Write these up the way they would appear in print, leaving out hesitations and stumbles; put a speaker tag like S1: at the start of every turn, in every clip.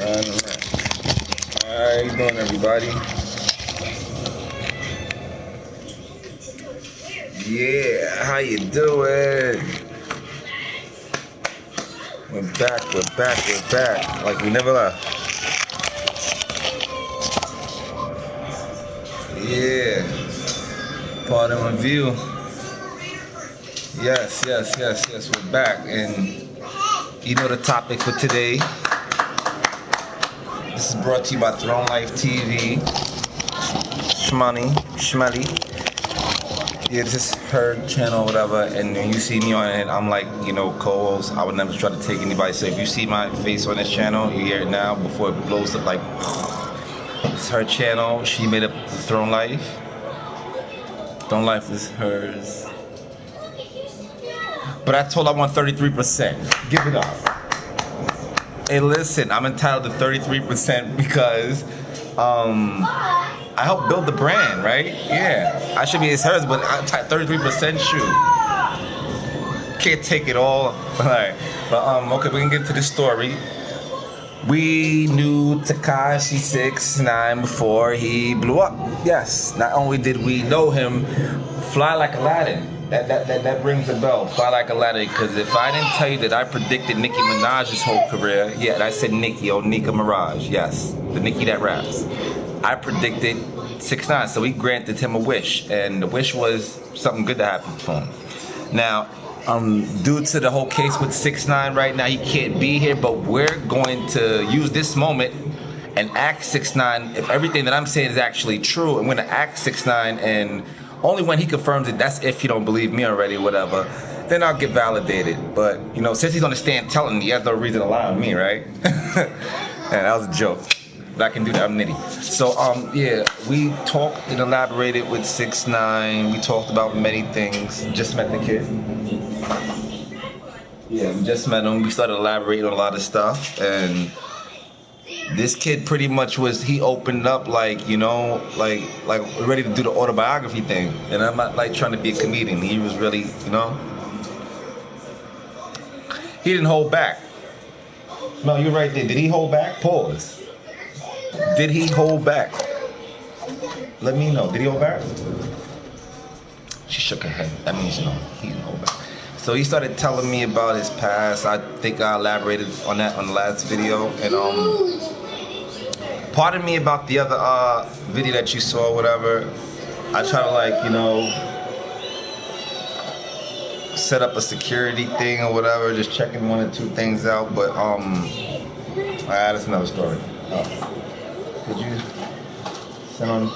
S1: How you doing, everybody? Yeah, how you doing? We're back. Like we never left. Yeah. Part of review. Yes. We're back. And you know the topic for today. This is brought to you by Throne Life TV. Shmally. Yeah, this is her channel, whatever. And when you see me on it, I'm like, co-host. I would never try to take anybody. So if you see my face on this channel, you hear it now before it blows up like. It's her channel. She made up Throne Life. Throne Life is hers. But I told her I want 33%. Give it up. Hey, listen, I'm entitled to 33% because I helped build the brand, right? Yeah. I should be it's hers, but I'm 33% shoot. Can't take it all. Alright. But okay, we can get to the story. We knew Tekashi 6ix9ine before he blew up. Yes. Not only did we know him, fly like Aladdin. That rings a bell. Fly like Aladdin. Because if I didn't tell you that I predicted Nicki Minaj's whole career, yeah, I said Nicki, Nika Mirage. Yes, the Nicki that raps. I predicted 6ix9ine, so we granted him a wish, and the wish was something good to happen for him. Now, due to the whole case with 6ix9ine right now, he can't be here, but we're going to use this moment and ask 6ix9ine if everything that I'm saying is actually true. I'm going to ask 6ix9ine, and only when he confirms it, that's if you don't believe me already, whatever, then I'll get validated. But, since he's on the stand telling me, he has no reason to lie on me, right? Yeah, that was a joke. But I can do that, I'm nitty. So, yeah, we talked and elaborated with 6ix9ine. We talked about many things. Just met the kid. Yeah, we just met him. We started elaborating on a lot of stuff. And this kid pretty much he opened up like ready to do the autobiography thing. And I'm not like trying to be a comedian. He was really, he didn't hold back. No, you're right there. Did he hold back? Pause. Did he hold back? Let me know. Did he hold back? She shook her head. That means no, he didn't hold back. So he started telling me about his past. I think I elaborated on that on the last video. And pardon me about the other video that you saw, whatever. I try to set up a security thing or whatever, just checking one or two things out. But that's another story. Could you send on?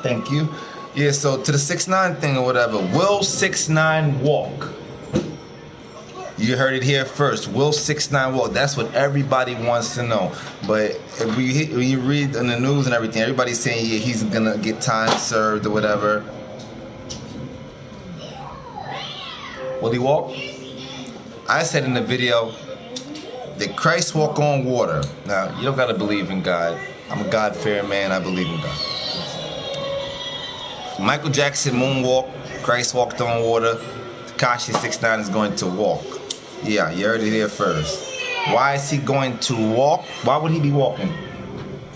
S1: Thank you. Yeah, so to the 6ix9ine thing or whatever, will 6ix9ine walk? You heard it here first. Will 6ix9ine walk? That's what everybody wants to know. But when you read in the news and everything, everybody's saying yeah, he's gonna get time served or whatever. Will he walk? I said in the video, did Christ walk on water? Now, you don't gotta believe in God. I'm a God-fearing man, I believe in God. Michael Jackson moonwalk, Christ walked on water, Tekashi 6ix9ine is going to walk. Yeah, you heard it here first. Why is he going to walk? Why would he be walking?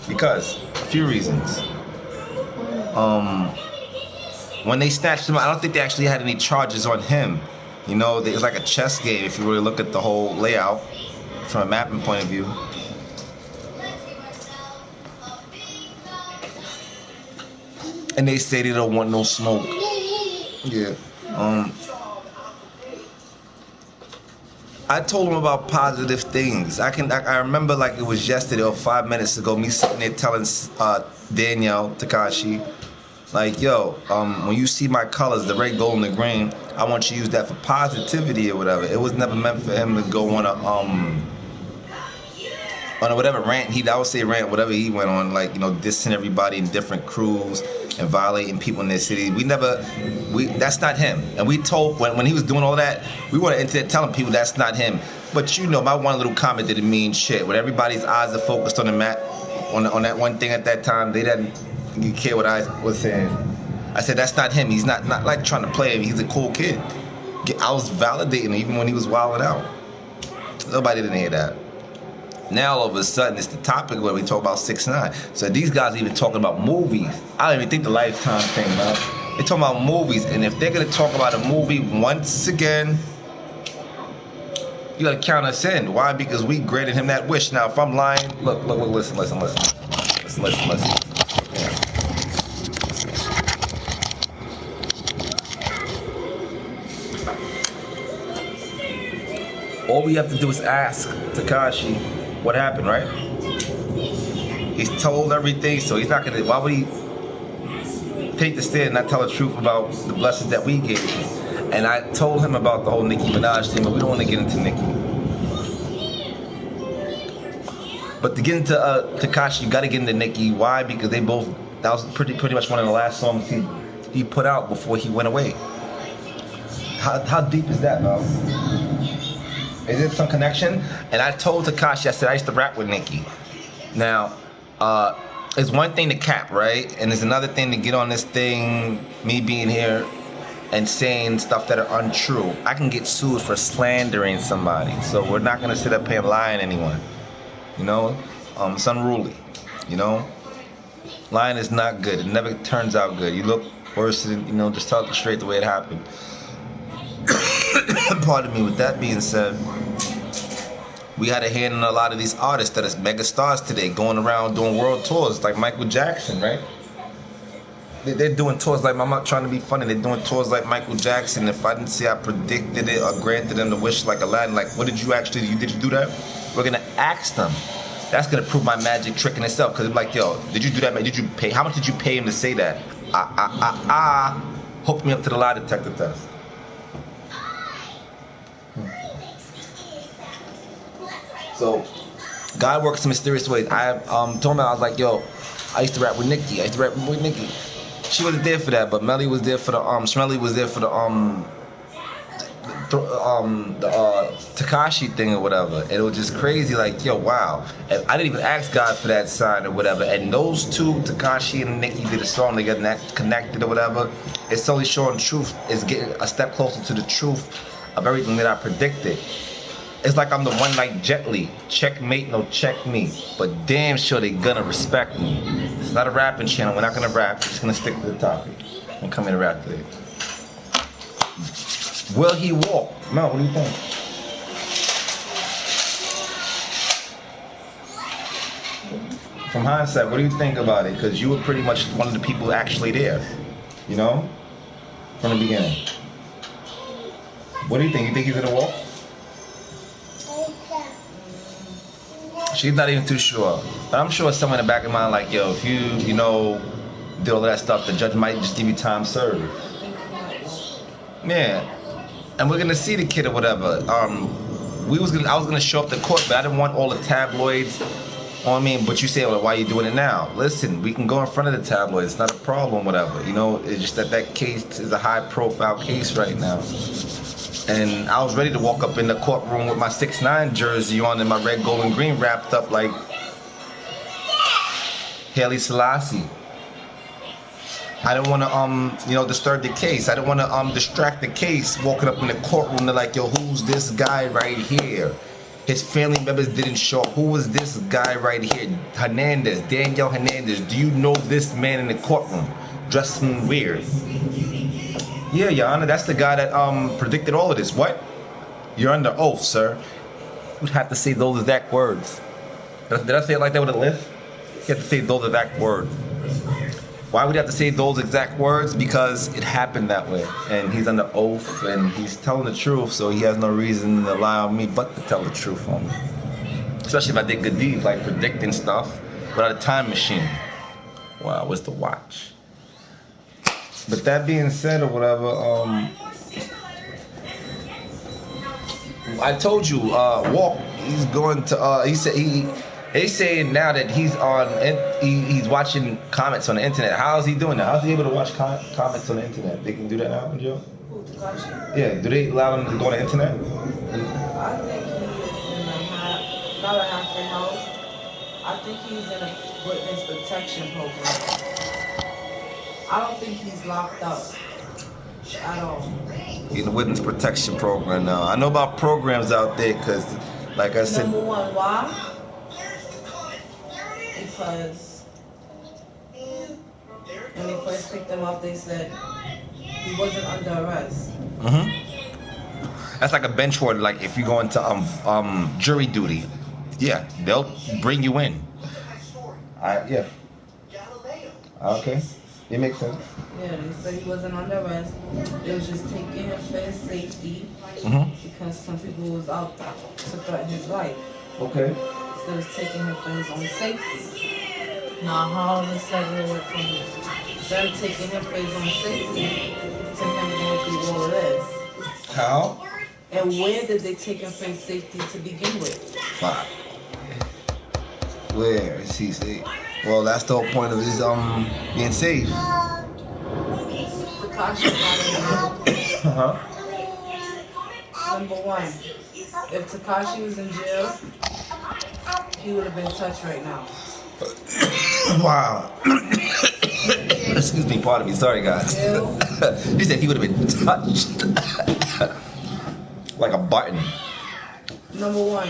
S1: Because, a few reasons. When they snatched him, I don't think they actually had any charges on him. It was like a chess game if you really look at the whole layout from a mapping point of view. And they say they don't want no smoke. Yeah. I told them about positive things. I remember like it was yesterday or 5 minutes ago, me sitting there telling Danielle, Tekashi, like, yo, when you see my colors, the red, gold, and the green, I want you to use that for positivity or whatever. It was never meant for him to go on a whatever rant I would say rant, whatever he went on, dissing everybody in different crews and violating people in their city. That's not him. And we told when he was doing all that, we were on the internet telling people that's not him. But my one little comment didn't mean shit. When everybody's eyes are focused on the map, on that one thing at that time, they didn't care what I was saying. I said that's not him. He's not like trying to play him. He's a cool kid. I was validating him even when he was wilding out. Nobody didn't hear that. Now all of a sudden it's the topic where we talk about 6ix9ine. So these guys are even talking about movies. I don't even think the Lifetime thing, man. They're talking about movies, and if they're gonna talk about a movie once again, you gotta count us in. Why? Because we granted him that wish. Now, if I'm lying, look, listen. Yeah. All we have to do is ask Tekashi what happened, right? He's told everything, so he's not gonna. Why would he take the stand and not tell the truth about the blessings that we gave him? And I told him about the whole Nicki Minaj thing, but we don't want to get into Nicki. But to get into Tekashi, you got to get into Nicki. Why? Because they both. That was pretty much one of the last songs he put out before he went away. How deep is that, man? Is it some connection? And I told Tekashi, I said I used to rap with Nicki. Now, it's one thing to cap, right? And it's another thing to get on this thing, me being here and saying stuff that are untrue. I can get sued for slandering somebody. So we're not gonna sit up here and lie on anyone. You know? It's unruly. You know? Lying is not good. It never turns out good. You look worse than, just tell it straight the way it happened. Pardon me. With that being said, we had a hand in a lot of these artists that is mega stars today, going around doing world tours, like Michael Jackson, right? They're doing tours like, I'm not trying to be funny, they're doing tours like Michael Jackson. If I didn't say I predicted it or granted them the wish like Aladdin, like, what did you actually do? Did you do that? We're going to ask them. That's going to prove my magic trick in itself, because it's like, yo, did you do that? Did you pay? How much did you pay him to say that? Hook me up to the lie detector test. So, God works in mysterious ways. I told him, I was like, yo, I used to rap with Nicki. She wasn't there for that, but Melly was there for the Shmelly was there for the Tekashi thing or whatever. And it was just crazy, like, yo, wow. And I didn't even ask God for that sign or whatever. And those two, Tekashi and Nicki, did a song together, connected or whatever. It's only showing truth. It's getting a step closer to the truth of everything that I predicted. It's like I'm the one like Jet Li. Checkmate, no check me. But damn sure they gonna respect me. It's not a rapping channel. We're not gonna rap. We're just gonna stick to the topic. I'm coming to rap today. Will he walk? Mel, what do you think? From hindsight, what do you think about it? Because you were pretty much one of the people actually there. You know? From the beginning. What do you think? You think he's gonna walk? She's not even too sure. But I'm sure somewhere in the back of her mind, like, yo, if you did all of that stuff, the judge might just give you time served. Yeah. And we're gonna see the kid or whatever. I was gonna show up to court, but I didn't want all the tabloids on me. But you say, well, why are you doing it now? Listen, we can go in front of the tabloids. It's not a problem, whatever. It's just that case is a high-profile case right now. And I was ready to walk up in the courtroom with my 6ix9ine jersey on and my red, gold, and green wrapped up like Haile Selassie. I didn't want to, disturb the case. I didn't want to distract the case walking up in the courtroom. They're like, yo, who's this guy right here? His family members didn't show up. Who was this guy right here? Daniel Hernandez. Do you know this man in the courtroom? Dressing weird. Yeah, Your Honor, that's the guy that predicted all of this. What? You're under oath, sir. You'd have to say those exact words. Did I say it like that with a lisp? You have to say those exact words. Why would you have to say those exact words? Because it happened that way. And he's under oath, and he's telling the truth, so he has no reason to lie on me but to tell the truth on me. Especially if I did good deeds, like predicting stuff without a time machine. Wow, what's the watch? But that being said or whatever, I told you, Walk, he's going to, he's saying now that he's watching comments on the internet. How is he doing that? How is he able to watch comments on the internet? They can do that now, Joe? Yeah, do they allow him to go on the internet?
S2: I think he's not a halfway house. I think he's in a witness protection program. I don't think he's locked up at all.
S1: He's in the witness protection program now. I know about programs out there because, like I said...
S2: Number one, why? because when they first picked him up, they said he wasn't under arrest.
S1: That's like a bench warrant. Like if you go into jury duty, yeah, they'll bring you in. Yeah. Okay, it makes sense.
S2: Yeah, they said he wasn't under arrest. They was just taking him for his safety because some people was out to threaten his life.
S1: Okay.
S2: So they was taking him for his own safety. Now, how all of a sudden it went from them taking him for his own safety to him going through all of this?
S1: How?
S2: And where did they take him for his safety to begin with?
S1: Fuck. Where is he safe? Well, that's the whole point of his being safe.
S2: Tekashi Number one, if Tekashi was in jail, he would have been touched right now.
S1: Wow. Excuse me, pardon me. Sorry, guys. He said he would have been touched like a button.
S2: Number one,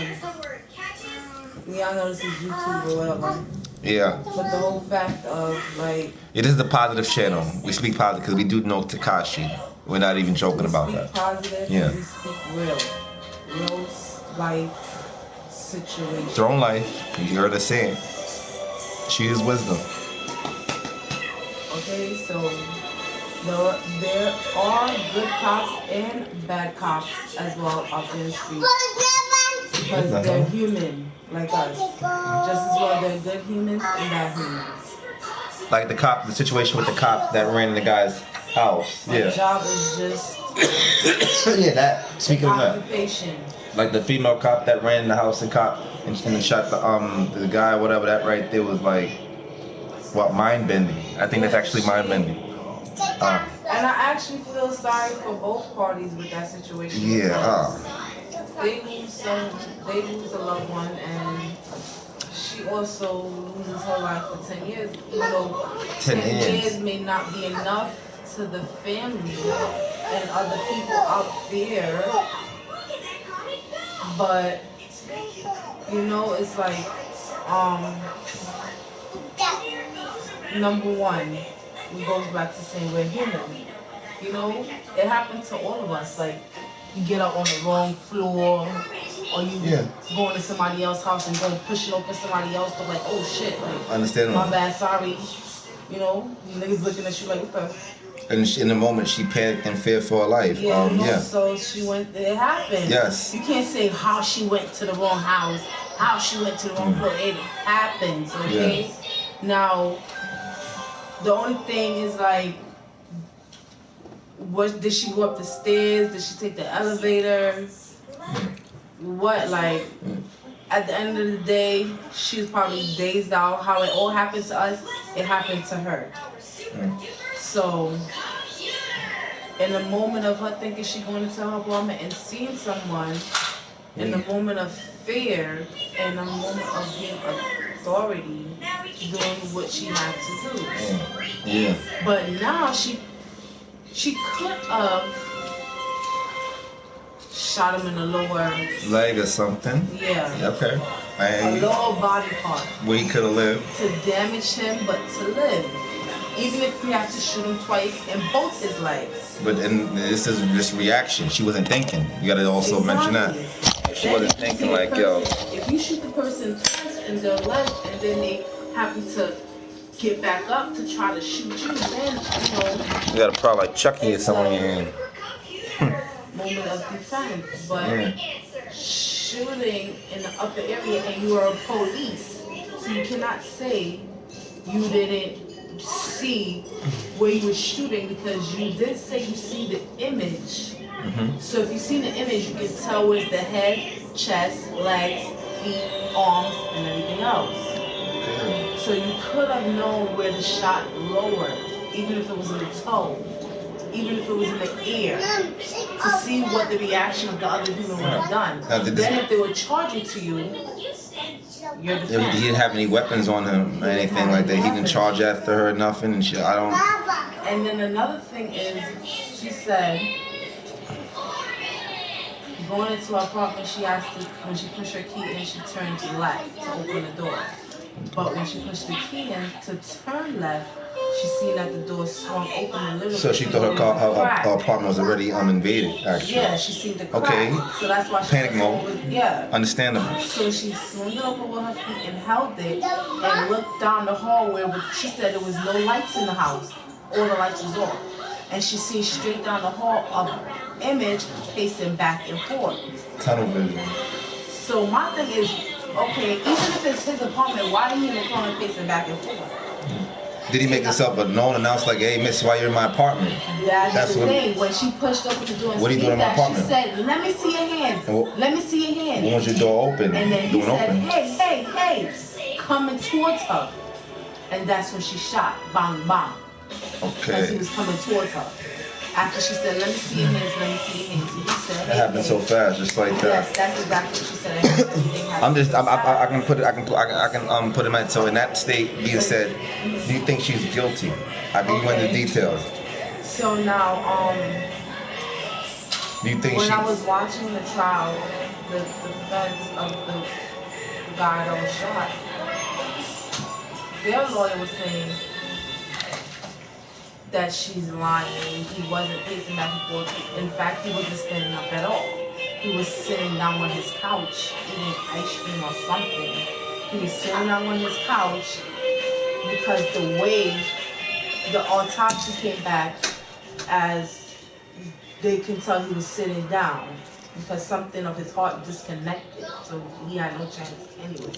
S2: we all know this is YouTube or whatever.
S1: Yeah.
S2: But the whole fact of like,
S1: it is the positive channel. We speak positive because we do know Tekashi. We're not even joking about that.
S2: Positive.
S1: Yeah.
S2: We speak real life situation.
S1: Throne life. You heard her say it. She is wisdom.
S2: Okay, so there are good cops and bad cops as well out there in the street. Because they're human, like us. Just as well, they're good humans and bad humans.
S1: Like the situation with the cop that ran in the guy's house.
S2: My job is just
S1: yeah, that. Speaking of that.
S2: occupation.
S1: Like the female cop that ran in the house and shot the guy, whatever. That right there was like, what, mind bending. I think that's actually mind bending.
S2: And I actually feel sorry for both parties with that situation.
S1: Yeah.
S2: They lose a loved one, and she also loses her life for 10 years. You know, 10 years may not be enough to the family and other people out there, but you know, it's like number one, it goes back to saying we're human. You know, it happens to all of us. Like, you get up on the wrong floor, or you go into somebody else's house and go pushing open somebody else, but like, oh shit, like,
S1: understandable.
S2: My bad, sorry. You know, niggas looking at you like, what the?
S1: And in the moment, she panicked and feared for her life.
S2: So she went. It happened.
S1: Yes.
S2: You can't say how she went to the wrong house, how she went to the wrong floor. It happens. Okay. Yeah. Now, the only thing is like, what, did she go up the stairs? Did she take the elevator? What, like, at the end of the day, she was probably dazed out. How it all happened to us, it happened to her. So, in the moment of her thinking she going into her apartment and seeing someone, in the moment of fear, in the moment of being authority, doing what she had to do.
S1: Yeah.
S2: But now she could have shot him in the lower
S1: leg or something.
S2: Yeah.
S1: Okay.
S2: A lower body part.
S1: Where he could have lived.
S2: To damage him, but to live. Even if we have to shoot him twice in both his legs.
S1: But this is this reaction. She wasn't thinking. You gotta also mention that. She wasn't thinking like, yo.
S2: If you shoot the person twice in their leg and then they happen to get back up to try to shoot you, then, you know.
S1: You got a problem like Chucky or someone in your hand.
S2: Moment of defense. But shooting in the upper area and you are police, so you cannot say you didn't see where you were shooting because you did say you see the image. So if you see the image, you can tell where's the head, chest, legs, feet, arms, and everything else. So you could have known where the shot lowered, even if it was in the toe, even if it was in the ear, to see what the reaction of the other human would have done. Then if they were charging to you, you're the
S1: He didn't have any weapons on him or anything like that. He didn't charge after her or nothing and shit. I don't.
S2: And then another thing is, she said, going into her apartment, she asked to, when she pushed her key in, she turned left to open the door. But when she pushed the key in to turn left, she seen that the door swung open a little bit.
S1: So she thought her apartment was already invaded, actually.
S2: Yeah, she seen the crack.
S1: Okay.
S2: So that's why she
S1: Panic mode.
S2: Yeah.
S1: Understandable.
S2: So she swung it open with her feet and held it and looked down the hallway. She said there was no lights in the house. All the lights was off. And she seen straight down the hall a image pacing back and forth.
S1: Tunnel vision.
S2: So my thing is, okay, even if it's his apartment, why are he in the corner pacing back and forth?
S1: Did he make himself a known announce like, hey, miss, why you're in my apartment?
S2: That's the thing. When she pushed open the door and
S1: what are you doing in my apartment?
S2: She said, let me see your hands. Let me see your hands.
S1: We want your door open.
S2: And then he said, hey, coming towards her. And that's when she shot. Bang, bang.
S1: Okay.
S2: Because he was coming towards her. After she said, let me see your hands, let me see your hands. And he said,
S1: it happened so fast, just like that.
S2: Yes, that's exactly what she said.
S1: I can put it in. So in that state being said, do you think she's guilty? I mean, you went into details.
S2: So now,
S1: do you think
S2: when I was watching the trial, the defense of the guy that was shot, their lawyer was saying that she's lying. He wasn't pacing back and forth. In fact, he wasn't standing up at all. He was sitting down on his couch eating ice cream or something. He was sitting down on his couch because the way the autopsy came back, as they can tell he was sitting down because something of his heart disconnected, so he had no chance anyway.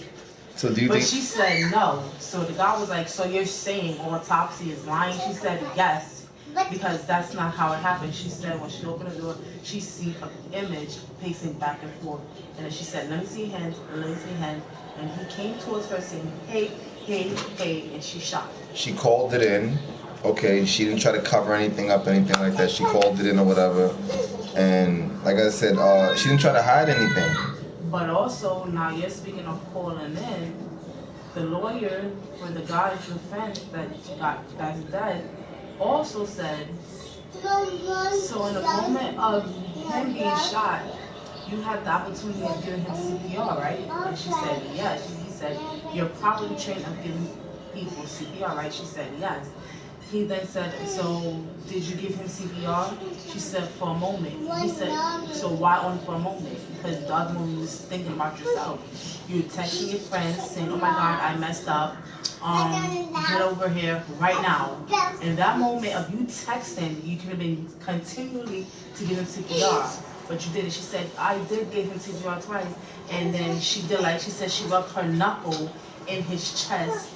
S1: So do you think?
S2: She said no. So the guy was like, so you're saying autopsy is lying? She said yes, because that's not how it happened. She said when she opened the door, she see an image pacing back and forth. And then she said, let me see your hands, let me see your hands. And he came towards her saying, hey, hey, hey, and she shot.
S1: She called it in. Okay, she didn't try to cover anything up, anything like that. She called it in or whatever. And like I said, she didn't try to hide anything.
S2: But also, now you're speaking of calling in, the lawyer for the guy's defense that's dead also said, so in the moment of him being shot, you had the opportunity of giving him CPR, right? And she said, yes. He said, you're probably trained of giving people CPR, right? She said, yes. He then said, so did you give him CPR? She said, for a moment. He said, so why only for a moment? Because the other one was thinking about yourself. You were texting your friends saying, oh my God, I messed up. Get over here right now. In that moment of you texting, you could have been continually to give him CPR. But you didn't. She said, I did give him CPR twice. And then she did, like she said, she rubbed her knuckle in his chest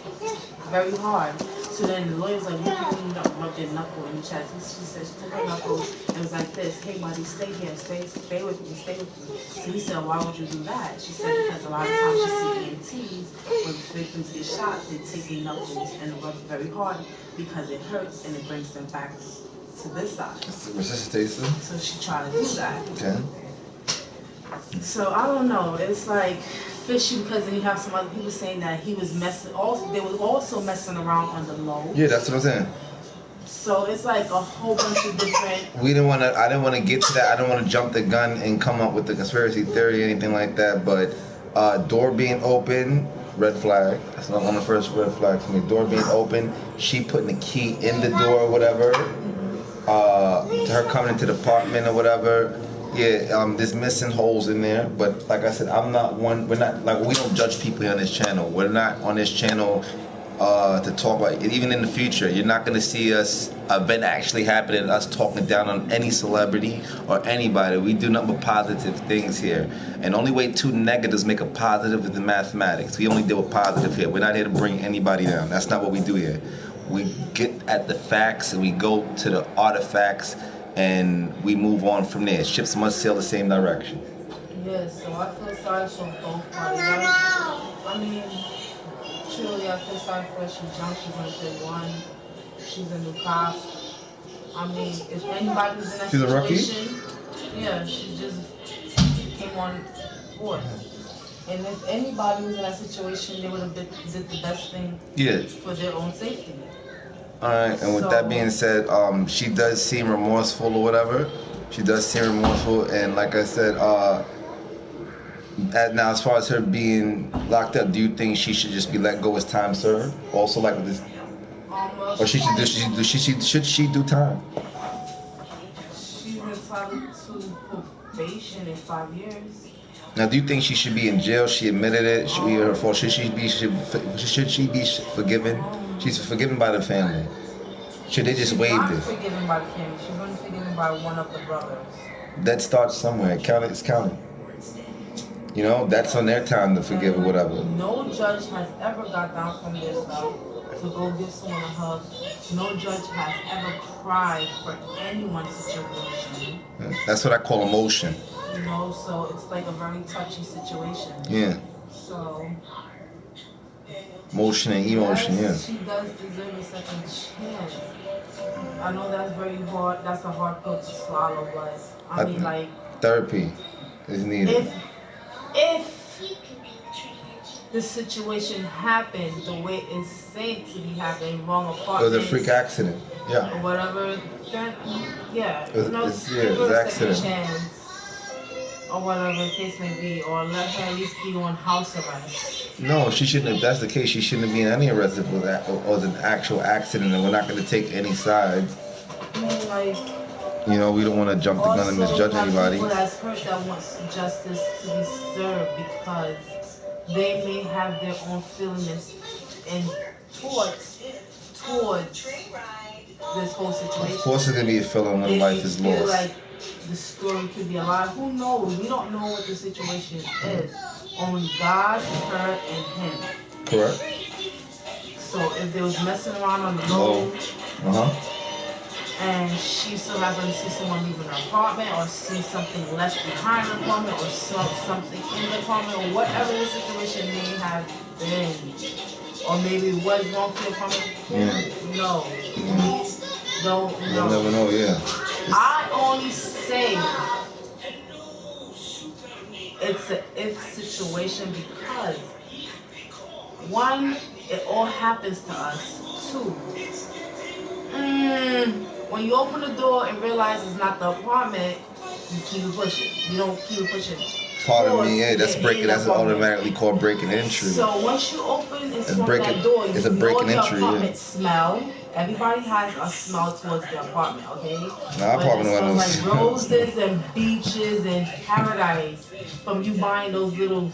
S2: very hard. So then the lawyer's like, what do you mean rub your knuckle in the chest? She said she took her knuckle and was like this, hey buddy, stay here, stay with me, stay with me. So he said, why would you do that? She said, because a lot of times you see EMTs, when victims get shot, they take their knuckles and rub very hard because it hurts and it brings them back to this side.
S1: Resuscitation.
S2: So she tried to do that.
S1: Okay.
S2: So I don't know. It's like fishy because then you have some other people saying that he was messing. Also, they were also messing around on the low.
S1: Yeah, that's what I'm saying.
S2: So it's like a whole bunch of different.
S1: I didn't want to get to that. I don't want to jump the gun and come up with the conspiracy theory or anything like that. But door being open, red flag. That's not one of the first red flags for me. Door being open, she putting the key in the door or whatever. To her coming into the apartment or whatever. Yeah, there's missing holes in there, but like I said, we're not, like, we don't judge people on this channel. We're not on this channel to talk about it. Even in the future, you're not going to see us, event actually happening, us talking down on any celebrity or anybody. We do nothing but positive things here. And the only way two negatives make a positive is in mathematics. We only deal with positive here. We're not here to bring anybody down. That's not what we do here. We get at the facts and we go to the artifacts and we move on from there. Ships must sail the same direction.
S2: Yes, so I feel sorry for both parties. I mean, truly, I feel sorry for her. She's young, she's going to say one. She's a new cop. I mean, if anybody was in that situation, yeah, she just came on board. And if anybody was in that situation, they would have did the best thing for their own safety.
S1: Alright, and with that being said, she does seem remorseful or whatever. She does seem remorseful, and like I said, Now, as far as her being locked up, do you think she should just be let go as time served? Also, like with this, or she should do should she do time?
S2: She's entitled to probation in 5 years.
S1: Now, do you think she should be in jail? She admitted it. Should be her fault. Should she be forgiven? She's forgiven by the family. Should they just
S2: She's
S1: waive
S2: not
S1: this?
S2: forgiven by the family. She's only forgiven by one of the brothers.
S1: That starts somewhere. It's counted. You know, that's on their time to forgive or whatever.
S2: No judge has ever got down from their stuff to go give someone a hug. No judge has ever cried for anyone's situation.
S1: That's what I call emotion.
S2: You know, so it's like a very touchy situation.
S1: Yeah.
S2: So.
S1: Motion and emotion,
S2: yes,
S1: yeah.
S2: She does deserve a second chance. I know that's very hard. That's a hard pill to swallow, but I mean, like.
S1: Therapy is needed.
S2: If the situation happened the way it's said to be happening, wrong apartment.
S1: It was a freak accident. Yeah.
S2: Or whatever. Then, yeah.
S1: It was an accident.
S2: Chance, or whatever the case may be, or let her at least be on house arrest.
S1: No, she shouldn't. If that's the case, she shouldn't have been any arrest if it was an actual accident, and we're not going to take any sides.
S2: I mean, like.
S1: You know, we don't want to jump the gun and misjudge anybody.
S2: People that's hurt that wants justice to be served because they may have their own feelings and thoughts towards this whole situation.
S1: Of course, it's gonna be a feeling when life is lost.
S2: Like the story could be a lie. Who knows? We don't know what the situation is. Only God, her, and him.
S1: Correct.
S2: So if there was messing around on the road. And she still happened to see someone leaving her apartment or see something left behind the apartment or something in the apartment or whatever the situation may have been. Or maybe it was wrong for the apartment.
S1: Yeah.
S2: No. Don't know.
S1: You'll never know, yeah.
S2: I only say it's an if situation because one, it all happens to us. Two, when you open the door and realize it's not the apartment, you keep it pushing. You don't keep it pushing.
S1: Pardon me, yeah, that's breaking. That's automatically called breaking entry.
S2: So once you open and swing that door, you know your apartment smell. Everybody has a smell towards their apartment, okay?
S1: Nah, apartment
S2: smells like roses and beaches and paradise from you buying those little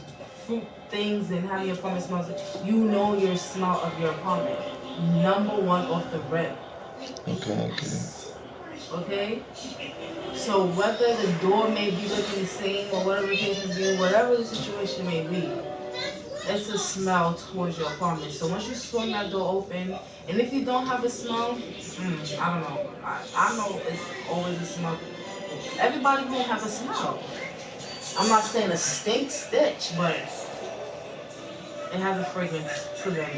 S2: fruit things and having your apartment smells. You know your smell of your apartment. Number one off the rip. Okay? So whether the door may be looking the same or whatever the case may be, whatever the situation may be, it's a smell towards your apartment. So once you swing that door open, and if you don't have a smell, I don't know. I know it's always a smell. Everybody won't have a smell. I'm not saying a stitch, but it has a fragrance to them.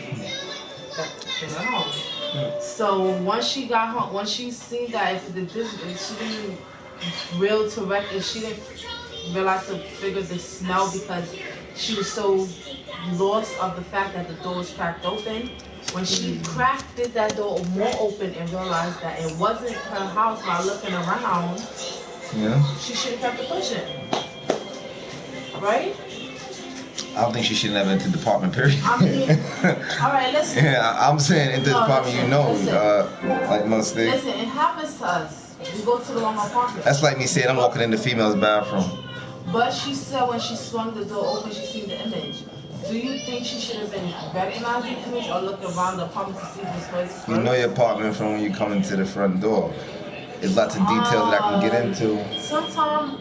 S2: That's at home. So once she got home, once she seen that if she didn't she didn't realize to figure the smell because she was so lost of the fact that the door was cracked open. When she cracked that door more open and realized that it wasn't her house by looking around, she should have kept it pushing. Right?
S1: I don't think she should have entered the department, period.
S2: I mean, all right, listen.
S1: Yeah, I'm saying into the department, like most things.
S2: Listen, it happens to us. We go to the wrong apartment.
S1: That's like me saying I'm walking in the female's bathroom.
S2: But she said when she swung the door open, she seen the image. Do you think she should have been recognizing the image or look around the apartment to see this place?
S1: You know your apartment from when you come into the front door. There's lots of details that I can get into.
S2: Sometimes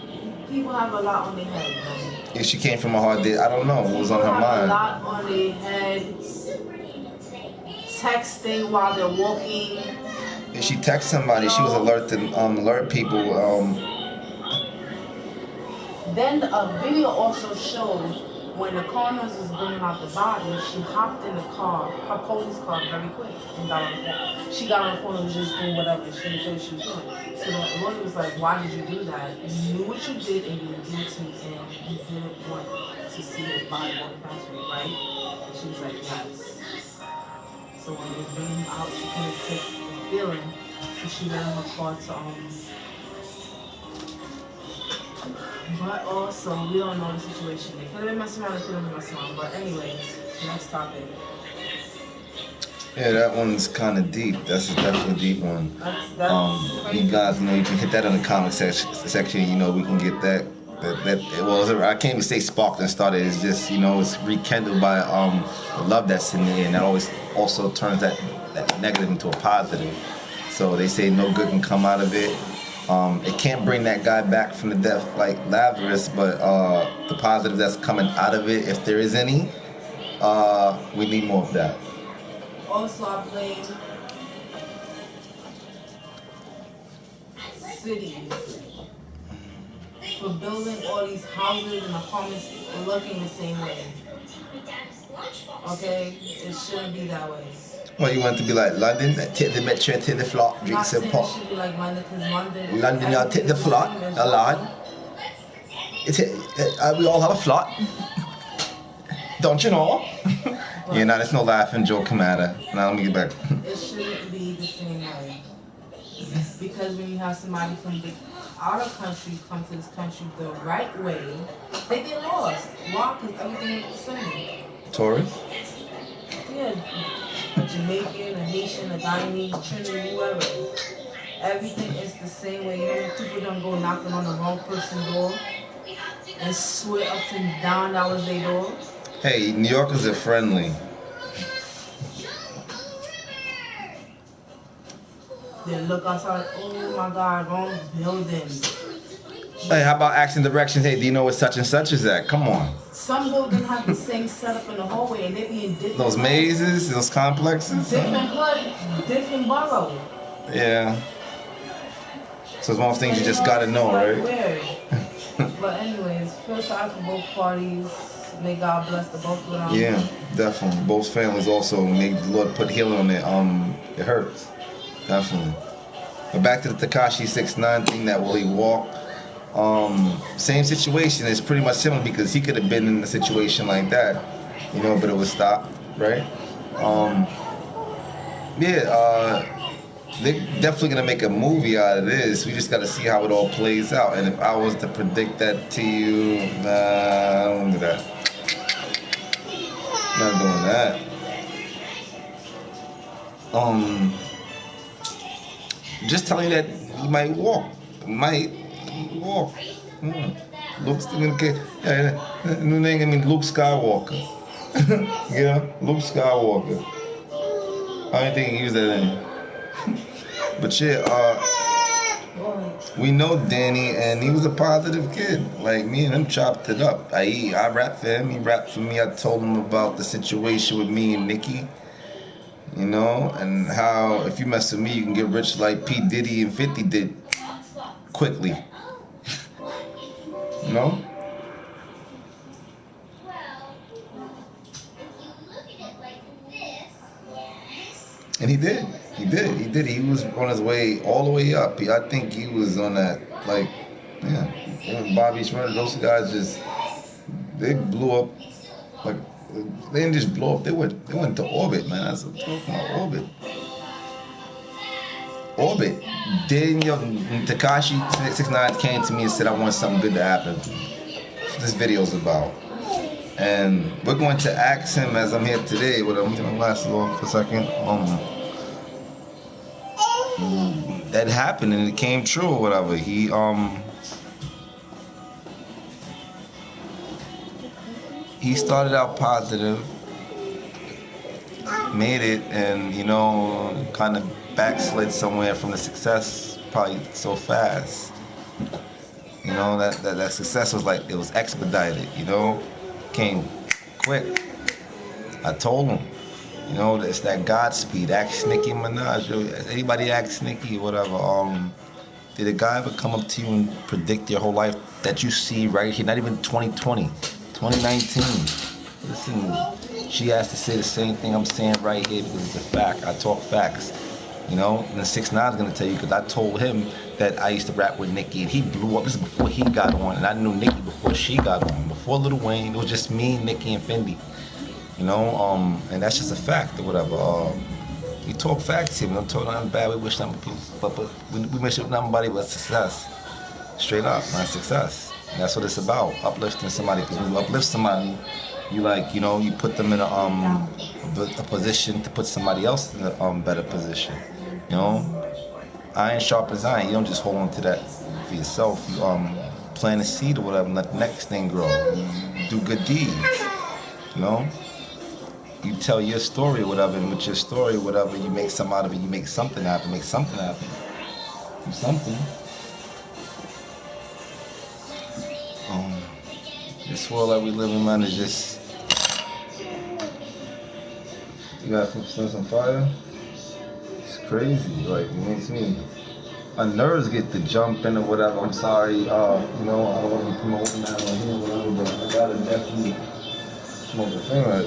S2: people have a lot on their head.
S1: If she came from a hard day, I don't know what was on her mind.
S2: A lot on their head. Texting while they're walking.
S1: If she texted somebody, she was alert people.
S2: Then a video also showed when the coroners was bringing out the body, she hopped in the car, her police car, very quick and got on the phone. She got on the phone and was just doing whatever she said she was doing. So the lawyer was like, why did you do that? You knew what you did and you were guilty and you didn't want to see his body walk past you, right? And she was like, yes. So when they bring him out, she couldn't take the feeling, so she ran her car to But also, we don't know the situation. They could have been messing around, they could have been messing around. But anyways, next topic.
S1: Yeah, that one's kind of deep. That's definitely a deep one.
S2: That's
S1: You
S2: crazy.
S1: guys, you can hit that in the comment section. We can get that. Well, I can't even say sparked and started. It's just, it's rekindled by the love that's in there, and that always also turns that negative into a positive. So they say no good can come out of it. It can't bring that guy back from the death like Lazarus, but the positive that's coming out of it, if there is any, we need more of that.
S2: Also, I blame cities for building all these houses and apartments looking the same way. Okay? It shouldn't be that way.
S1: Well, you want it to be like London, take the metro, take the flock,
S2: I'm
S1: drink
S2: not
S1: some
S2: saying
S1: pop.
S2: it should be like London, because London,
S1: London, y'all take the flock, a lot. We all have a flock. Don't you know? Yeah, no, there's no laughing joke matter. Now let me get back.
S2: It shouldn't be the same way. Because when you have somebody from the outer country come to this country the right way, they get lost. Why? Because everything is the same.
S1: Tourists?
S2: Yeah, a Jamaican, a Haitian, a Guyanese, Trinity, whoever. Everything is the same way. You know, people don't go knocking on the wrong person's door and swear up and down that was their door.
S1: Hey, New Yorkers are friendly.
S2: They look outside, oh my God, wrong building.
S1: Hey, how about asking directions? Hey, do you know where such and such is at? Come on.
S2: Some buildings have the same setup in the hallway, and they be in different.
S1: Those mazes, those complexes.
S2: Different hood, different borough.
S1: Yeah. So it's one of those things you just gotta know, right?
S2: Weird. But anyways, feel sorry for both parties. May God bless the both of them.
S1: Yeah, definitely. Both families also. May the Lord put healing on it. It hurts. Definitely. But back to the Tekashi 6ix9ine thing, that will he walk? Same situation. It's pretty much similar because he could have been in a situation like that, but it was stopped, right? They're definitely gonna make a movie out of this. We just gotta see how it all plays out. And if I was to predict that to you, nah, I don't do that. Not doing that. Just telling you that he might walk. Might walk. Luke's gonna get new name. I mean Luke Skywalker. Yeah, Luke Skywalker. I don't think he used that name. But yeah, we know Danny, and he was a positive kid. Like, me and him chopped it up. I rapped for him, he rapped for me. I told him about the situation with me and Nikki, and how if you mess with me, you can get rich like P. Diddy and 50 did quickly. You know? And he did. He was on his way all the way up. I think he was on that, like, yeah. Bobby Schmurder, those guys they blew up. Like, they didn't just blow up. They went to orbit, man. That's what I'm talking about, orbit. Orbit. Daniel Tekashi 6ix9ine came to me and said, I want something good to happen. That's what this video's about. And we're going to ask him as I'm here today. With him, last long for a second. That happened and it came true or whatever. He started out positive, made it, and kind of backslid somewhere from the success probably so fast. That success was like, it was expedited. Came quick. I told him, it's that Godspeed. Ask Nicki Minaj. Anybody ask Nicki or whatever. Did a guy ever come up to you and predict your whole life that you see right here? Not even 2020, 2019. Listen, she has to say the same thing I'm saying right here because it's a fact. I talk facts. And the 6ix9ine's gonna tell you, because I told him that I used to rap with Nicki and he blew up. This is before he got on, and I knew Nicki before she got on. Before Lil Wayne, it was just me, Nicki, and Fendi. And that's just a fact or whatever. We talk facts here. We don't talk nothing bad. We wish nothing, but we wish nothing but success. Straight up, man, success. And that's what it's about, uplifting somebody. Because when you uplift somebody, you like, you put them in a position to put somebody else in a better position. You know, iron sharpens iron. You don't just hold on to that for yourself. You plant a seed or whatever, and let the next thing grow. You do good deeds. You know, you tell your story or whatever, and with your story or whatever, you make something out of it. You make something happen. Make something happen. Do something. Um, this world that we live in, man, is just. You got some fire. It's crazy. Like it makes me. My nerves get to jumping or whatever. I'm sorry. I don't want to be promoting that on here or whatever, but I gotta definitely smoke a finger.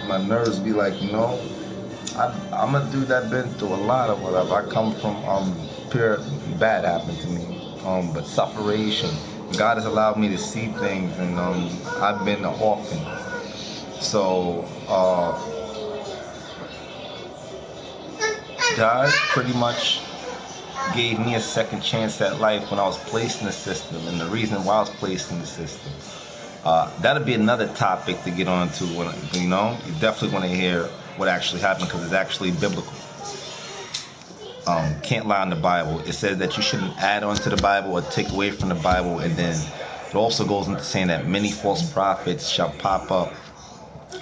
S1: My nerves be like, I'm a dude that been through a lot of whatever. I come from pure bad happened to me, but separation. God has allowed me to see things, and I've been an orphan. So God pretty much gave me a second chance at life when I was placed in the system, and the reason why I was placed in the system. That'll be another topic to get on to when you definitely want to hear what actually happened because it's actually biblical. Can't lie on the Bible. It says that you shouldn't add on to the Bible or take away from the Bible, and then it also goes into saying that many false prophets shall pop up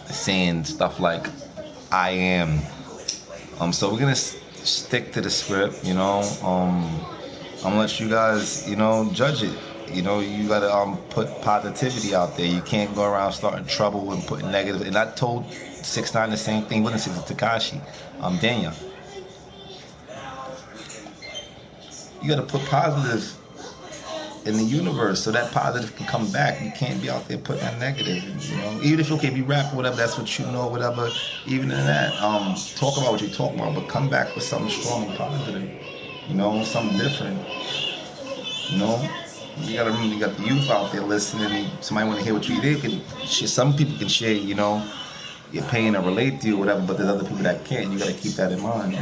S1: saying stuff like I am. So we're gonna stick to the script, I'm gonna let you guys, judge it. You gotta put positivity out there. You can't go around starting trouble and putting negative. And I told 6ix9ine the same thing. Wasn't 6 Tekashi, Daniel. You gotta put positive in the universe so that positive can come back. You can't be out there putting that negative. Even if if you rap or whatever, that's what you know, whatever. Even in that, talk about what you're talking about, but come back with something strong and positive. Something different. You gotta remember, you got the youth out there listening. And somebody want to hear what you did. Some people can share, your pain or relate to you or whatever, but there's other people that can't. You gotta keep that in mind.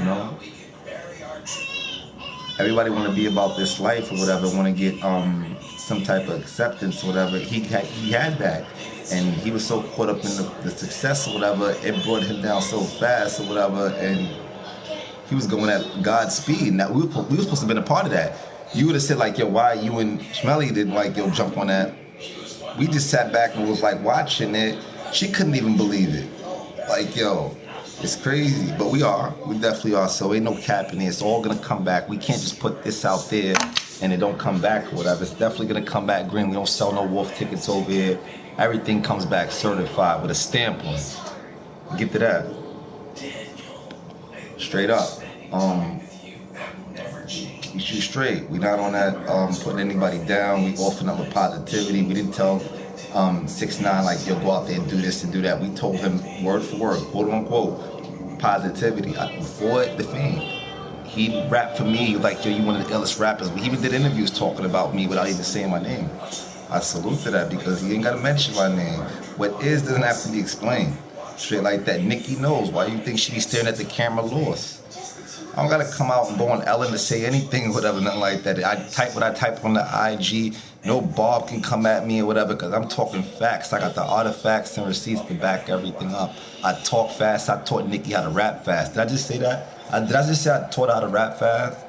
S1: Everybody want to be about this life or whatever. Want to get some type of acceptance or whatever. He had that, and he was so caught up in the success or whatever. It brought him down so fast or whatever, and he was going at God's speed. Now we were supposed to have been a part of that. You would have said like, yo, why you and Shmelly didn't like, yo, jump on that? We just sat back and was like watching it. She couldn't even believe it. Like, yo, it's crazy. But we definitely are. So ain't no cap in it. It's all gonna come back. We can't just put this out there and it don't come back or whatever. It's definitely gonna come back green. We don't sell no wolf tickets over here. Everything comes back certified with a stamp on it. Get to that. Straight up. We shoot straight. We not on that putting anybody down. We offering up with positivity. We didn't tell 6ix9ine like, yo, go out there and do this and do that. We told him word for word, quote unquote, positivity. Before the fame, he rapped for me like, yo, you one of the illest rappers. He even did interviews talking about me without even saying my name. I salute to that because he ain't got to mention my name. What is doesn't have to be explained. Straight like that. Nikki knows. Why you think she be staring at the camera lost? I don't gotta come out and go on Ellen to say anything or whatever, nothing like that. I type what I type on the IG. No Bob can come at me or whatever because I'm talking facts. I got the artifacts and receipts to back everything up. I talk fast. I taught Nikki how to rap fast. Did I just say that? Did I just say I taught her how to rap fast?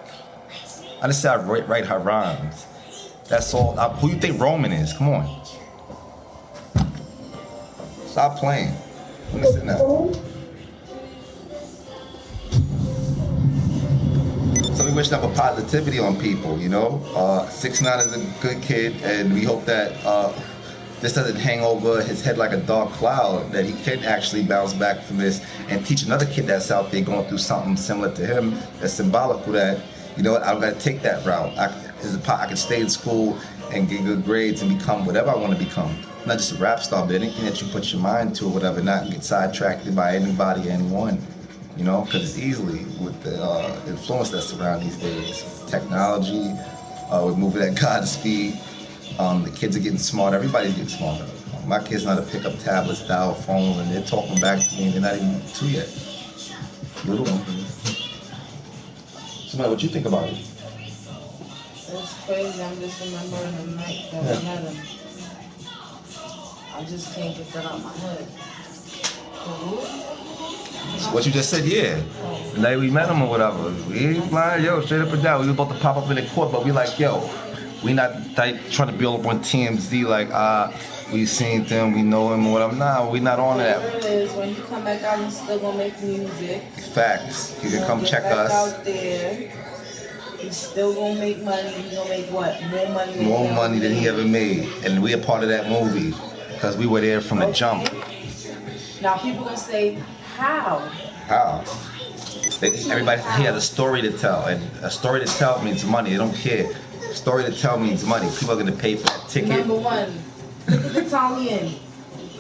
S1: I just said I write her rhymes. That's all. Who you think Roman is? Come on. Stop playing. Listen now. So we wish nothing but positivity on people, 6ix9ine is a good kid, and we hope that this doesn't hang over his head like a dark cloud, that he can actually bounce back from this and teach another kid that's out there going through something similar to him, that's symbolical that, you know what, I don't got to take that route. I can stay in school and get good grades and become whatever I want to become. Not just a rap star, but anything that you put your mind to or whatever, not get sidetracked by anybody or anyone. Because it's easily with the influence that's around these days. Technology, we're moving at God's speed. The kids are getting smarter. Everybody's getting smarter. My kids know how to pick up tablets, dial phones, and they're talking back to me, and they're not even 2 yet. Little ones. Somebody, what you think about it?
S2: It's crazy. I'm just remembering the night that we met him. I just can't get that out my head.
S1: What you just said, yeah.
S2: Oh.
S1: The night we met him or whatever. We ain't lying, yo, straight up and down. We was about to pop up in the court, but we like, yo, we not like trying to build up on TMZ like, we seen them, we know him or whatever. Nah, we not on that.
S2: Whatever it is, when you come back out, he's still gonna make music.
S1: Facts. He can come check
S2: back
S1: us.
S2: Out there. He's still gonna make money. He's gonna make what?
S1: More money than he ever made. And we a part of that movie. Because we were there from the jump.
S2: Now people gonna say, how?
S1: How? Everybody, he has a story to tell. And a story to tell means money. They don't care. A story to tell means money. People are gonna pay for that ticket.
S2: Number one, look at the Italian.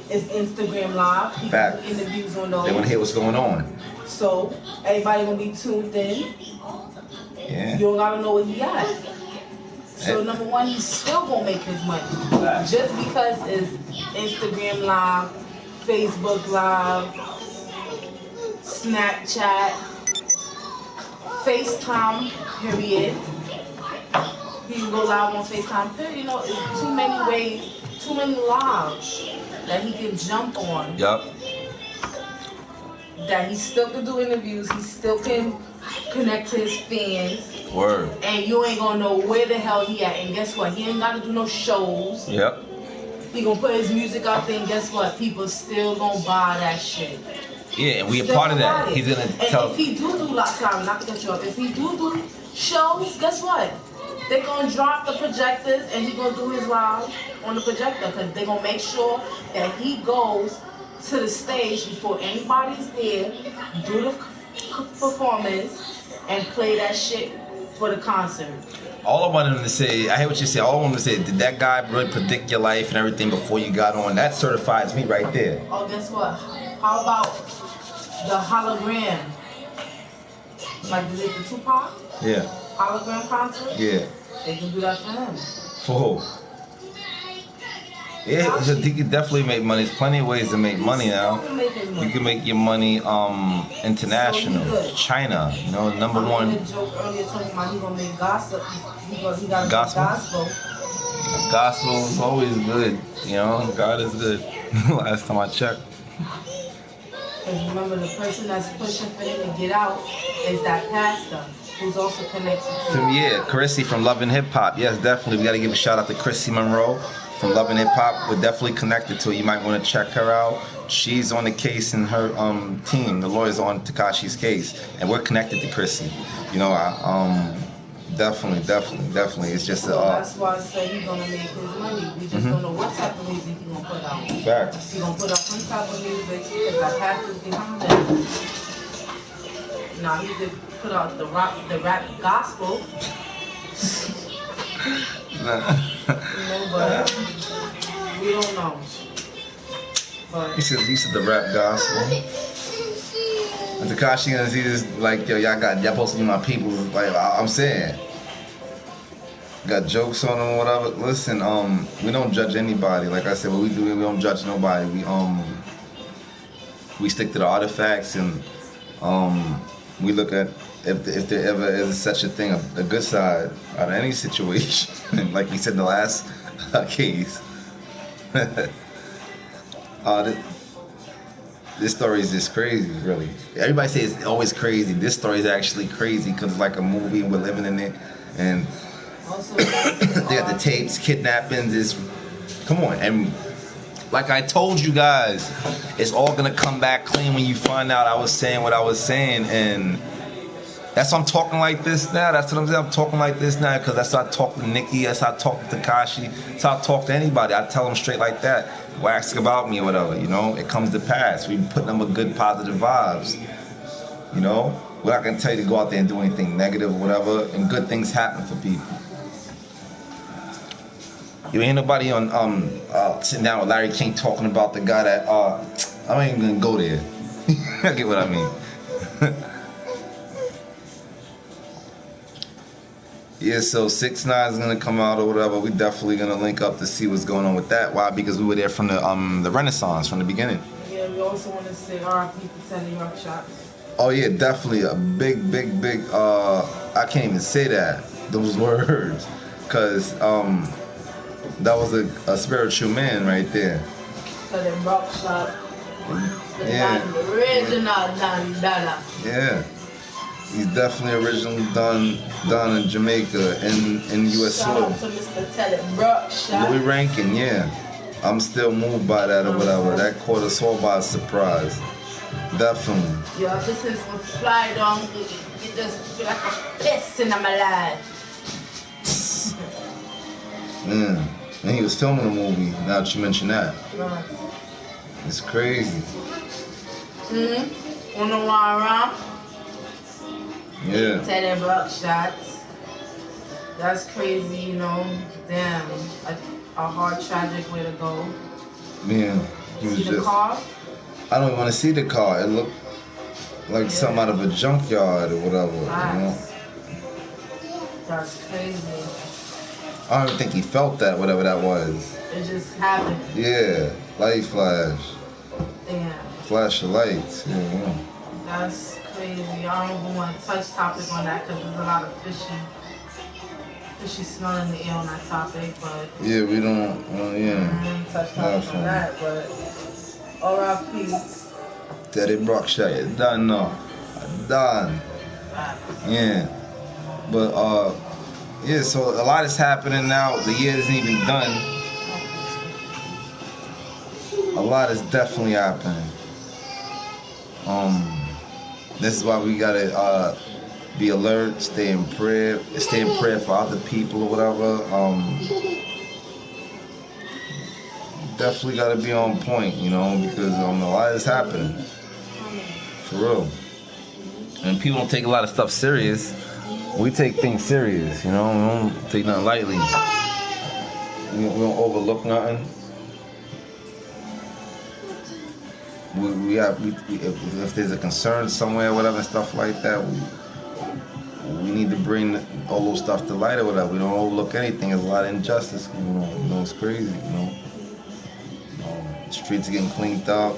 S2: It's Instagram Live. People
S1: Fact.
S2: do interviews on those.
S1: They want to hear what's going on.
S2: So everybody gonna be tuned in.
S1: Yeah.
S2: You don't gotta know what he got. So number one, he's still gonna make his money. Just because it's Instagram Live, Facebook Live, Snapchat, FaceTime, period. He can go live on FaceTime, period. You know, it's too many ways, too many lives that he can jump on.
S1: Yup.
S2: That he still can do interviews, he still can connect to his fans.
S1: Word.
S2: And you ain't gonna know where the hell he at. And guess what? He ain't gotta do no shows.
S1: Yep.
S2: He gonna put his music out there, and guess what? People still gonna buy that shit.
S1: Yeah, and we a
S2: Still
S1: part of
S2: buy
S1: that.
S2: it.
S1: He's gonna
S2: and
S1: tell.
S2: if he do sorry, not to cut you off. If he do shows, guess what? They gonna drop the projectors, and he gonna do his live on the projector, because they gonna make sure that he goes to the stage before anybody's there, do the performance, and play that shit for the concert.
S1: All I wanted him to say, I hear what you say. All I wanted him to say, did that guy really predict your life and everything before you got on? That certifies me right there.
S2: Oh, guess what? How about the hologram? Like, did it the Tupac?
S1: Yeah.
S2: Hologram concert?
S1: Yeah.
S2: They can do that for him.
S1: For who? Yeah, he can definitely make money. There's plenty of ways to make money now. You can make your money international.
S2: So
S1: China, you know, number one.
S2: I made a joke earlier talking about he gonna make gossip. He got
S1: Gospel?
S2: gospel.
S1: Gospel is always good. You know, God is good. Last time I checked.
S2: Because remember, the person that's pushing for him to get out is that pastor who's also connected to
S1: Yeah, Chrissy from Love and Hip Hop. Yes, definitely. We got to give a shout out to Chrissy Monroe from Love and Hip Hop. We're definitely connected to it. You might want to check her out. She's on the case in her team. The lawyer's on Tekashi's case, and we're connected to Chrissy. You know, definitely. It's just
S2: so that's why I said he's gonna make his money. We just don't know what type of music he's gonna put out.
S1: Facts.
S2: He's gonna put out some type of music because I have to behind him. Now he did put out the rap gospel. You know, but we don't know. But
S1: He said the rap gospel. And Tekashi and he just like, yo, y'all supposed to be my people. Like I'm saying, got jokes on them, whatever. Listen, we don't judge anybody. Like I said, what we do, we don't judge nobody. We stick to the artifacts, and we look at if there ever is such a thing, a good side out of any situation. Like we said in the last case. This story is just crazy, really. Everybody says it's always crazy. This story is actually crazy because it's like a movie and we're living in it. And
S2: also,
S1: they got the tapes, kidnappings. Come on. And like I told you guys, it's all going to come back clean when you find out I was saying what I was saying. And that's why I'm talking like this now. That's what I'm saying. I'm talking like this now because that's how I talk to Nikki. That's how I talk to Tekashi. That's how I talk to anybody. I tell them straight like that. Wax about me or whatever, you know. It comes to pass. We put them with good, positive vibes, you know. We're not going to tell you to go out there and do anything negative or whatever. And good things happen for people. You ain't nobody on sitting down with Larry King talking about the guy that I ain't even gonna go there. I get what I mean. Yeah, so 6ix9ine is gonna come out or whatever. We definitely gonna link up to see what's going on with that. Why? Because we were there from the Renaissance from the beginning.
S2: Yeah, we also want to say R.I.P. to 10 New York shots.
S1: Oh yeah, definitely a big. I can't even say that. Those words. Cause that was a spiritual man right there.
S2: So the rock shot.
S1: Yeah.
S2: The original Don Dada.
S1: Yeah. He's definitely originally done in Jamaica in U.S.
S2: Shout
S1: soil.
S2: out to Mr. Teddy Brockshot.
S1: Louis Rankin, yeah. I'm still moved by that or whatever. That caught us all by surprise. Definitely.
S2: Yo, this is what fly down. It just feel like a pest in my life.
S1: Yeah. And he was filming a movie, now that you mention that.
S2: Right.
S1: It's crazy.
S2: Wanna walk around?
S1: Yeah.
S2: Teddy Brockshot. That's crazy, you know. Damn. A hard, tragic way to go.
S1: Yeah. He was
S2: See the
S1: just.
S2: car?
S1: I don't even want to see the car. It looked like something out of a junkyard or whatever. You know?
S2: That's crazy.
S1: I don't even think he felt that, whatever that was.
S2: It just happened.
S1: Yeah. Light flash.
S2: Damn.
S1: Flash of lights. Yeah.
S2: That's crazy. I don't even want to touch topic on that because there's a lot of fishy smell in the air on that topic, but
S1: Yeah, we don't. Yeah.
S2: Touch topic on that, but R.I.P.
S1: Teddy Brockshire, done now. Done. Yeah. But yeah, so a lot is happening now. The year isn't even done. A lot is definitely happening. This is why we gotta be alert, stay in prayer for other people or whatever. Definitely gotta be on point, you know, because a lot is happening. For real. And people don't take a lot of stuff serious. We take things serious, you know. We don't take nothing lightly. We don't overlook nothing. If there's a concern somewhere, whatever, and stuff like that, we need to bring all those stuff to light or whatever. We don't overlook anything. There's a lot of injustice going on. You know, it's crazy. You know, streets are getting cleaned up.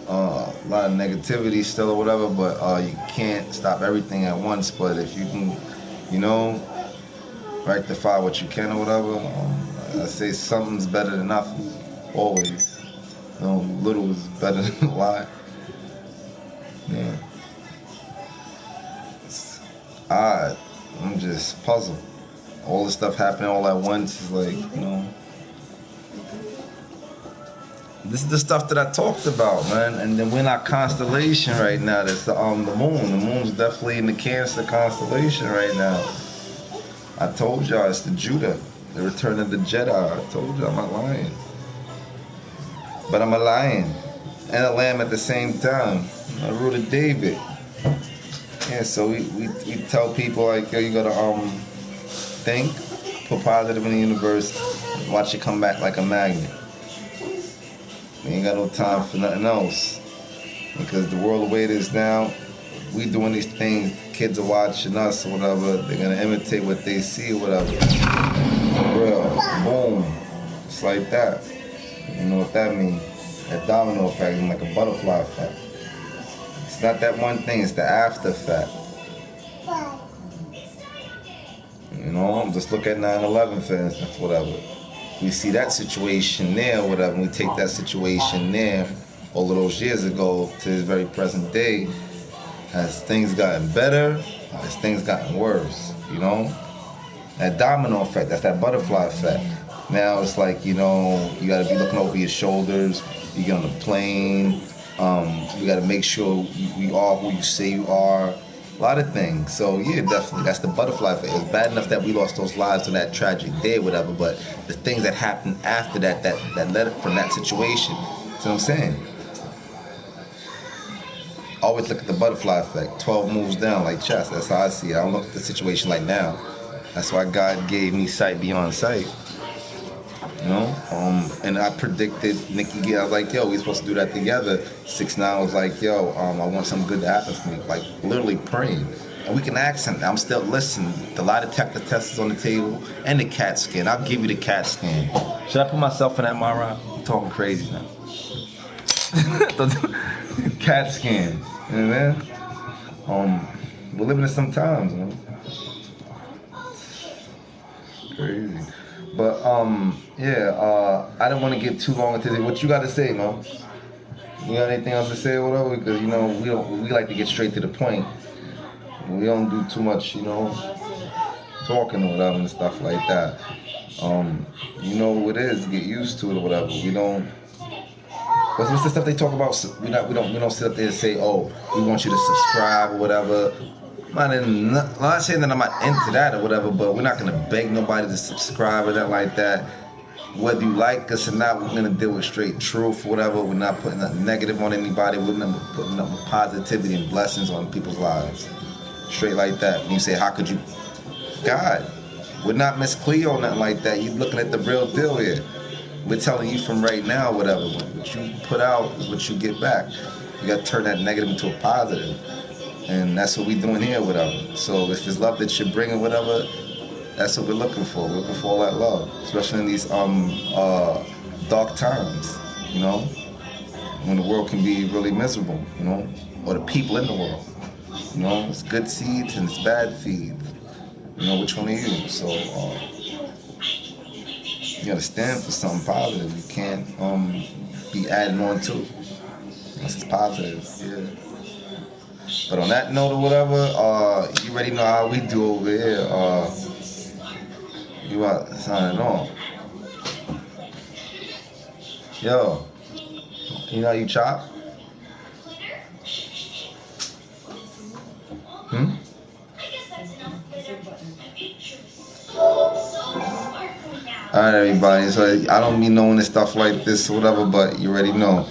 S1: A lot of negativity still or whatever, but you can't stop everything at once. But if you can, you know, rectify what you can or whatever, I say something's better than nothing. Always. You know, little is better than a lot. Yeah. It's odd. I'm just puzzled. All this stuff happening all at once is like, you know. This is the stuff that I talked about, man. And then we're in our constellation right now. That's the moon. The moon's definitely in the Cancer constellation right now. I told y'all it's the Judah, the return of the Jedi. I told you I'm not lying. But I'm a lion and a lamb at the same time. I root of David. Yeah, so we tell people like, yo, you gotta think, put positive in the universe, watch it come back like a magnet. We ain't got no time for nothing else. Because the world the way it is now, we doing these things, kids are watching us or whatever, they're gonna imitate what they see or whatever. For real. Boom. It's like that. You know what that means? That domino effect is like a butterfly effect. It's not that one thing, it's the after effect. You know, just look at 9/11 for instance, whatever. We see that situation there, whatever, and we take that situation there all of those years ago to this very present day. Has things gotten better? Has things gotten worse? You know? That domino effect, that's that butterfly effect. Now it's like, you know, you got to be looking over your shoulders. You get on the plane. You got to make sure you are who you say you are. A lot of things. So yeah, definitely, that's the butterfly effect. It's bad enough that we lost those lives on that tragic day, or whatever. But the things that happened after that led from that situation. See what I'm saying? Always look at the butterfly effect. 12 moves down like chess. That's how I see it. I don't look at the situation like now. That's why God gave me sight beyond sight. You know, and I predicted Nikki. I was like, yo, we supposed to do that together. 6ix9ine was like, yo, I want something good to happen for me. Like literally praying, and we can ask him. I'm still listening. The lie detector test is on the table, and the CAT scan. I'll give you the CAT scan. Should I put myself in that, Mara? I'm talking crazy now. CAT scan. You know what I mean? We're living in some times, man. Crazy. But yeah, I didn't want to get too long into this. What you got to say, Mo? You got anything else to say or whatever? Because you know we like to get straight to the point. We don't do too much, talking or whatever and stuff like that. You know what it is, get used to it or whatever. We don't. What's the stuff they talk about? We don't sit up there and say, oh, we want you to subscribe or whatever. I'm not saying that I'm not into that or whatever, but we're not gonna beg nobody to subscribe or that like that. Whether you like us or not, we're gonna deal with straight truth or whatever. We're not putting nothing negative on anybody. We're not putting nothing positivity and blessings on people's lives. Straight like that. And you say, how could you? God, we're not Miss Cleo or nothing like that. You looking at the real deal here. We're telling you from right now, whatever. What you put out is what you get back. You got to turn that negative into a positive. And that's what we're doing here, whatever. So if it's love that you're bringing, whatever, that's what we're looking for. We're looking for all that love, especially in these dark times, you know, when the world can be really miserable, or the people in the world. It's good seeds and it's bad seeds. Which one are you? So you gotta stand for something positive. You can't be adding on to it unless it's positive. Yeah. But on that note or whatever, you already know how we do over here. You out signing off. Yo, you know how you chop? Hmm? Alright, everybody. So I don't be knowing this stuff like this or whatever, but you already know.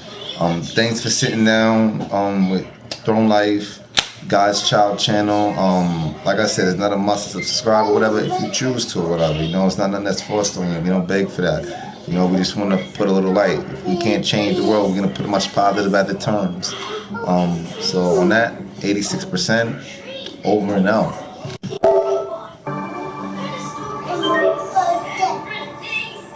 S1: Thanks for sitting down with Throne Life, God's Child channel. Like I said, it's not a must to subscribe or whatever if you choose to or whatever. It's not nothing that's forced on you. We don't beg for that. We just want to put a little light. If we can't change the world, we're gonna put much positive at the terms. So on that, 86% over and out.